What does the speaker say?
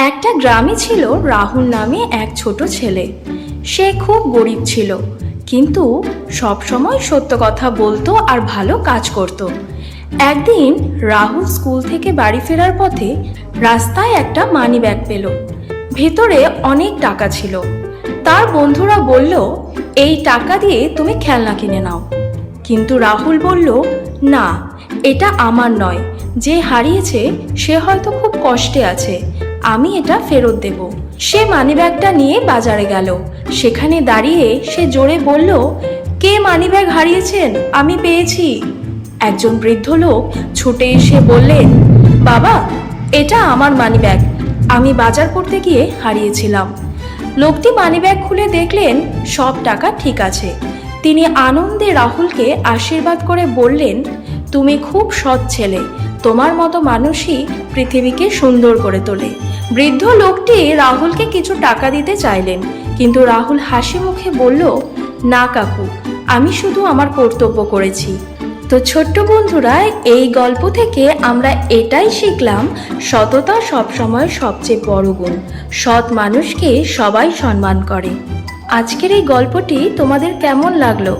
একটা গ্রামে ছিল রাহুল নামে এক ছোট ছেলে। সে খুব গরিব ছিল, কিন্তু সব সময় সত্য কথা বলতো আর ভালো কাজ করত। একদিন রাহুল স্কুল থেকে বাড়ি ফেরার পথে রাস্তায় একটা মানি ব্যাগ পেল। ভেতরে অনেক টাকা ছিল। তার বন্ধুরা বলল, এই টাকা দিয়ে তুমি খেলনা কিনে নাও। কিন্তু রাহুল বলল, না, এটা আমার নয়। যে হারিয়েছে সে হয়তো খুব কষ্টে আছে, আমি এটা ফেরত দেব। সে মানিব্যাগটা নিয়ে বাজারে গেল। সেখানে দাঁড়িয়ে সে জোরে বলল, কে মানিব্যাগ হারিয়েছেন? আমি পেয়েছি। একজন বৃদ্ধ লোক ছুটে এসে বললেন, বাবা, এটা আমার মানিব্যাগ, আমি বাজার করতে গিয়ে হারিয়েছিলাম। লোকটি মানিব্যাগ খুলে দেখলেন সব টাকা ঠিক আছে। তিনি আনন্দে রাহুলকে আশীর্বাদ করে বললেন, তুমি খুব সৎ ছেলে, তোমার মতো মানুষই পৃথিবীকে সুন্দর করে তোলে। বৃদ্ধ লোকটি রাহুলকে কিছু টাকা দিতে চাইলেন, কিন্তু রাহুল হাসি মুখে বলল, না কাকু, আমি শুধু আমার কর্তব্য করেছি। তো ছোট্ট বন্ধুরা, এই গল্প থেকে আমরা এটাই শিখলাম, সততা সবসময় সবচেয়ে বড় গুণ। সৎ মানুষকে সবাই সম্মান করে। আজকের এই গল্পটি তোমাদের কেমন লাগলো